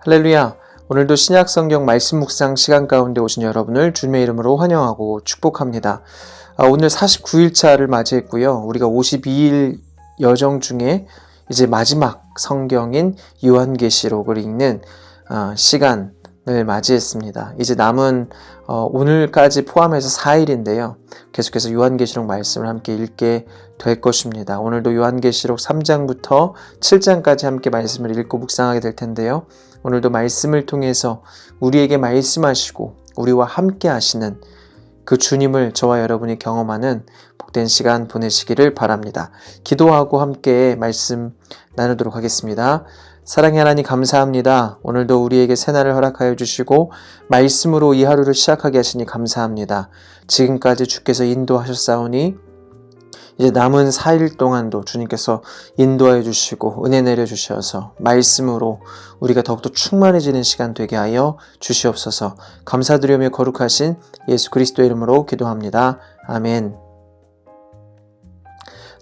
할렐루야! 오늘도 신약성경 말씀 묵상 시간 가운데 오신 여러분을 주님의 이름으로 환영하고 축복합니다. 오늘 49일차를 맞이했고요. 우리가 52일 여정 중에 이제 마지막 성경인 요한계시록을 읽는 시간을 맞이했습니다. 이제 남은 오늘까지 포함해서 4일인데요. 계속해서 요한계시록 말씀을 함께 읽게 될 것입니다. 오늘도 요한계시록 3장부터 7장까지 함께 말씀을 읽고 묵상하게 될 텐데요. 오늘도 말씀을 통해서 우리에게 말씀하시고 우리와 함께 하시는 그 주님을 저와 여러분이 경험하는 복된 시간 보내시기를 바랍니다. 기도하고 함께 말씀 나누도록 하겠습니다. 사랑의 하나님 감사합니다. 오늘도 우리에게 새날을 허락하여 주시고 말씀으로 이 하루를 시작하게 하시니 감사합니다. 지금까지 주께서 인도하셨사오니 이제 남은 4일 동안도 주님께서 인도하여 주시고 은혜 내려 주셔서 말씀으로 우리가 더욱더 충만해지는 시간 되게 하여 주시옵소서. 감사드리며 거룩하신 예수 그리스도의 이름으로 기도합니다. 아멘.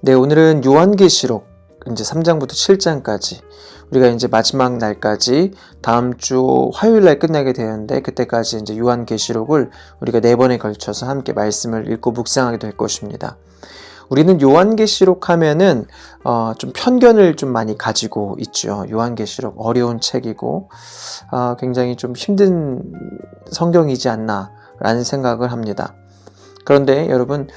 네, 오늘은 요한계시록 이제 3장부터 7장까지 우리가 이제 마지막 날까지 다음 주 화요일 날 끝나게 되는데 그때까지 이제 요한계시록을 우리가 4번에 걸쳐서 함께 말씀을 읽고 묵상하게 될 것입니다. 우리는 요한계시록 하면은 좀 편견을 좀 많이 가지고 있죠. 요한계시록 어려운 책이고 굉장히 좀 힘든 성경이지 않나라는 생각을 합니다. 그런데 여러분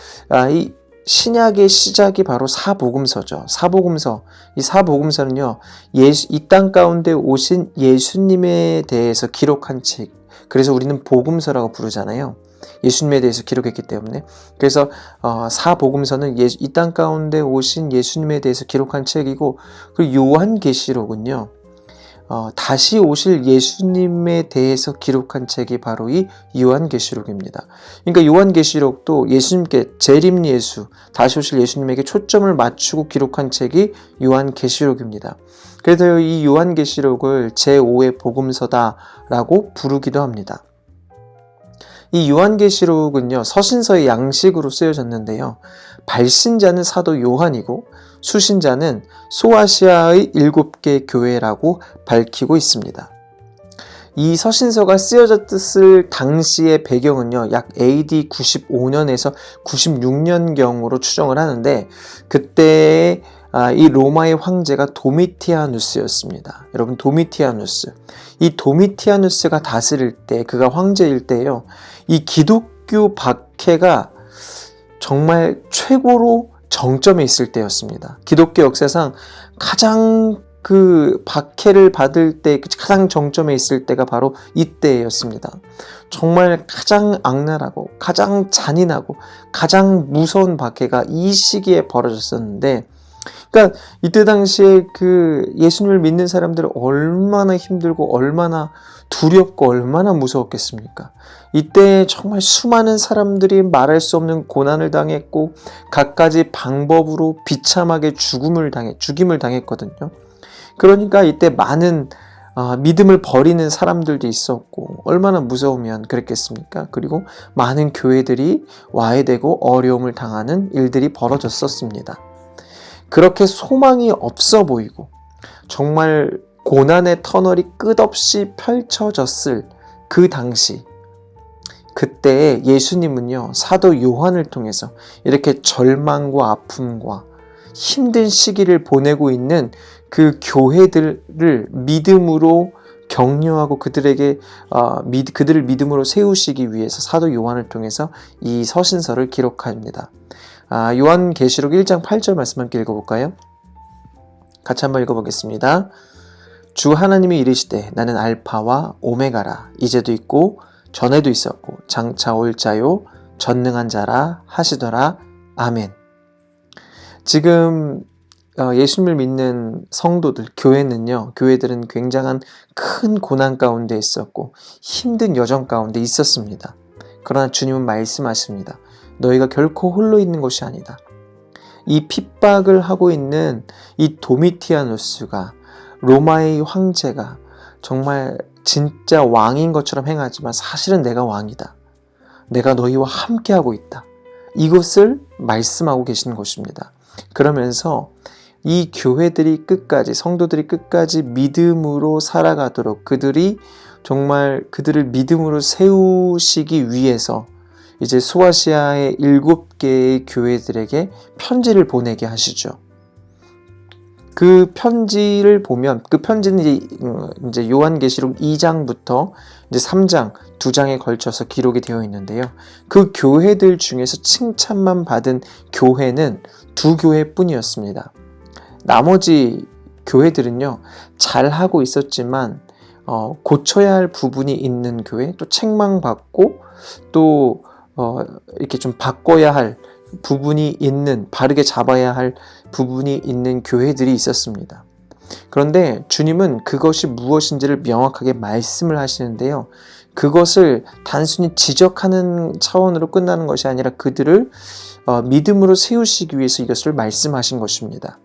이 신약의 시작이 바로 사복음서죠. 사복음서. 이 사복음서는요, 이 땅 가운데 오신 예수님에 대해서 기록한 책. 그래서 우리는 복음서라고 부르잖아요. 예수님에 대해서 기록했기 때문에. 그래서 사복음서는 이 땅 가운데 오신 예수님에 대해서 기록한 책이고, 그리고 요한계시록은요, 다시 오실 예수님에 대해서 기록한 책이 바로 이 요한계시록입니다. 그러니까 요한계시록도 예수님께 재림 예수, 다시 오실 예수님에게 초점을 맞추고 기록한 책이 요한계시록입니다. 그래서 이 요한계시록을 제5의 복음서다라고 부르기도 합니다. 이 요한계시록은요, 서신서의 양식으로 쓰여졌는데요. 발신자는 사도 요한이고 수신자는 소아시아의 7개 교회라고 밝히고 있습니다. 이 서신서가 쓰여졌을 당시의 배경은요, 약 AD 95년에서 96년경으로 추정을 하는데 그때 이 로마의 황제가 도미티아누스였습니다. 여러분, 도미티아누스. 이 도미티아누스가 다스릴 때, 그가 황제일 때요, 이 기독교 박해가 정말 최고로 정점에 있을 때였습니다. 기독교 역사상 가장 그 박해를 받을 때 가장 정점에 있을 때가 바로 이때였습니다. 정말 가장 악랄하고 가장 잔인하고 가장 무서운 박해가 이 시기에 벌어졌었는데, 그러니까 이때 당시에 그 예수님을 믿는 사람들은 얼마나 힘들고 얼마나 두렵고 얼마나 무서웠겠습니까? 이때 정말 수많은 사람들이 말할 수 없는 고난을 당했고 갖가지 방법으로 비참하게 죽임을 당했거든요. 그러니까 이때 많은 믿음을 버리는 사람들도 있었고 얼마나 무서우면 그랬겠습니까? 그리고 많은 교회들이 와해되고 어려움을 당하는 일들이 벌어졌었습니다. 그렇게 소망이 없어 보이고 정말 고난의 터널이 끝없이 펼쳐졌을 그 당시, 그때 예수님은요, 사도 요한을 통해서 이렇게 절망과 아픔과 힘든 시기를 보내고 있는 그 교회들을 믿음으로 격려하고 그들을 믿음으로 세우시기 위해서 사도 요한을 통해서 이 서신서를 기록합니다. 요한계시록 1장 8절 말씀 함께 읽어볼까요? 같이 한번 읽어보겠습니다. 주 하나님이 이르시되 나는 알파와 오메가라. 이제도 있고 전에도 있었고 장차 올 자요 전능한 자라 하시더라. 아멘. 지금 예수님을 믿는 성도들, 교회들은 굉장한 큰 고난 가운데 있었고 힘든 여정 가운데 있었습니다. 그러나 주님은 말씀하십니다. 너희가 결코 홀로 있는 것이 아니다. 이 핍박을 하고 있는 이 도미티아누스가, 로마의 황제가 정말 진짜 왕인 것처럼 행하지만 사실은 내가 왕이다. 내가 너희와 함께하고 있다. 이것을 말씀하고 계시는 것입니다. 그러면서 이 교회들이 끝까지, 성도들이 끝까지 믿음으로 살아가도록 그들이 정말 그들을 믿음으로 세우시기 위해서 이제 소아시아의 7개의 교회들에게 편지를 보내게 하시죠. 그 편지를 보면 그 편지는 이제 요한계시록 2장부터 이제 3장, 2장에 걸쳐서 기록이 되어 있는데요. 그 교회들 중에서 칭찬만 받은 교회는 2교회뿐이었습니다. 나머지 교회들은요, 잘하고 있었지만 고쳐야 할 부분이 있는 교회, 또 책망받고 또 이렇게 좀 바꿔야 할 부분이 있는, 바르게 잡아야 할 부분이 있는 교회들이 있었습니다. 그런데 주님은 그것이 무엇인지를 명확하게 말씀을 하시는데요. 그것을 단순히 지적하는 차원으로 끝나는 것이 아니라 그들을 믿음으로 세우시기 위해서 이것을 말씀하신 것입니다.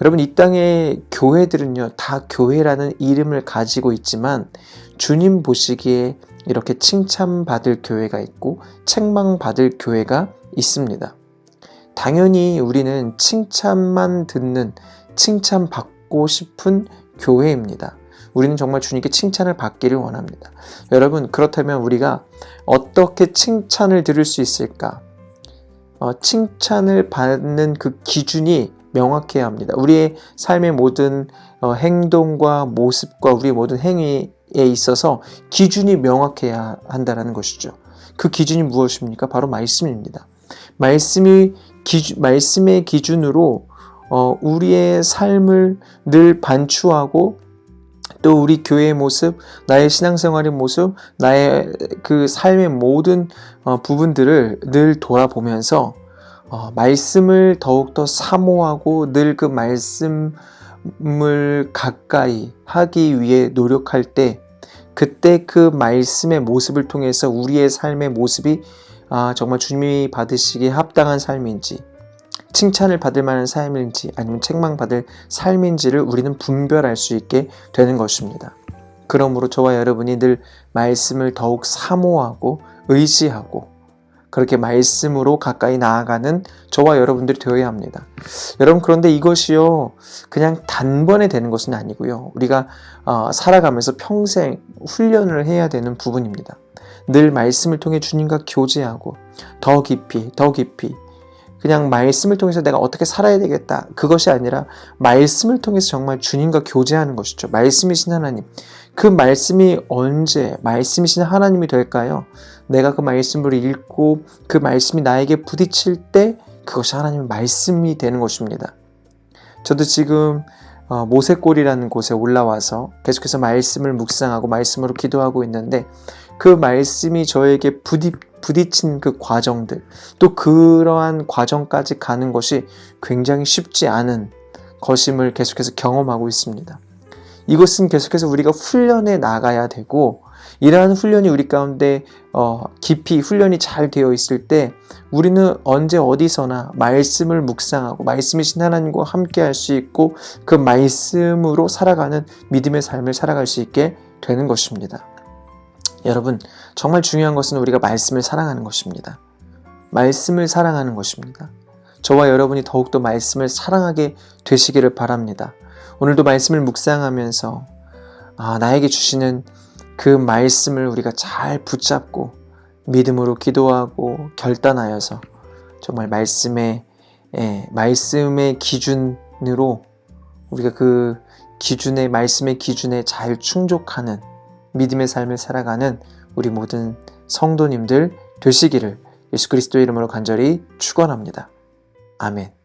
여러분, 이 땅의 교회들은요, 다 교회라는 이름을 가지고 있지만 주님 보시기에 이렇게 칭찬받을 교회가 있고 책망받을 교회가 있습니다. 당연히 우리는 칭찬만 듣는, 칭찬받고 싶은 교회입니다. 우리는 정말 주님께 칭찬을 받기를 원합니다. 여러분, 그렇다면 우리가 어떻게 칭찬을 들을 수 있을까? 칭찬을 받는 그 기준이 명확해야 합니다. 우리의 삶의 모든 행동과 모습과 우리의 모든 행위에 있어서 기준이 명확해야 한다는 것이죠. 그 기준이 무엇입니까? 바로 말씀입니다. 말씀의 기준으로 우리의 삶을 늘 반추하고 또 우리 교회의 모습, 나의 신앙생활의 모습, 나의 그 삶의 모든 부분들을 늘 돌아보면서 말씀을 더욱더 사모하고 늘 그 말씀을 가까이 하기 위해 노력할 때 그때 그 말씀의 모습을 통해서 우리의 삶의 모습이 정말 주님이 받으시기에 합당한 삶인지, 칭찬을 받을 만한 삶인지 아니면 책망받을 삶인지를 우리는 분별할 수 있게 되는 것입니다. 그러므로 저와 여러분이 늘 말씀을 더욱 사모하고 의지하고 그렇게 말씀으로 가까이 나아가는 저와 여러분들이 되어야 합니다. 여러분, 그런데 이것이요, 그냥 단번에 되는 것은 아니고요. 우리가 살아가면서 평생 훈련을 해야 되는 부분입니다. 늘 말씀을 통해 주님과 교제하고 더 깊이 그냥 말씀을 통해서 내가 어떻게 살아야 되겠다, 그것이 아니라 말씀을 통해서 정말 주님과 교제하는 것이죠. 말씀이신 하나님, 그 말씀이 언제 말씀이신 하나님이 될까요? 내가 그 말씀을 읽고 그 말씀이 나에게 부딪힐 때 그것이 하나님의 말씀이 되는 것입니다. 저도 지금 모세골이라는 곳에 올라와서 계속해서 말씀을 묵상하고 말씀으로 기도하고 있는데 그 말씀이 저에게 부딪힌 그 과정들, 또 그러한 과정까지 가는 것이 굉장히 쉽지 않은 것임을 계속해서 경험하고 있습니다. 이것은 계속해서 우리가 훈련해 나가야 되고, 이러한 훈련이 우리 가운데 깊이 훈련이 잘 되어 있을 때 우리는 언제 어디서나 말씀을 묵상하고 말씀이신 하나님과 함께 할 수 있고 그 말씀으로 살아가는 믿음의 삶을 살아갈 수 있게 되는 것입니다. 여러분, 정말 중요한 것은 우리가 말씀을 사랑하는 것입니다. 말씀을 사랑하는 것입니다. 저와 여러분이 더욱더 말씀을 사랑하게 되시기를 바랍니다. 오늘도 말씀을 묵상하면서 나에게 주시는 그 말씀을 우리가 잘 붙잡고 믿음으로 기도하고 결단하여서 정말 말씀의 기준으로 우리가 그 말씀의 기준에 잘 충족하는 믿음의 삶을 살아가는 우리 모든 성도님들 되시기를 예수 그리스도의 이름으로 간절히 축원합니다. 아멘.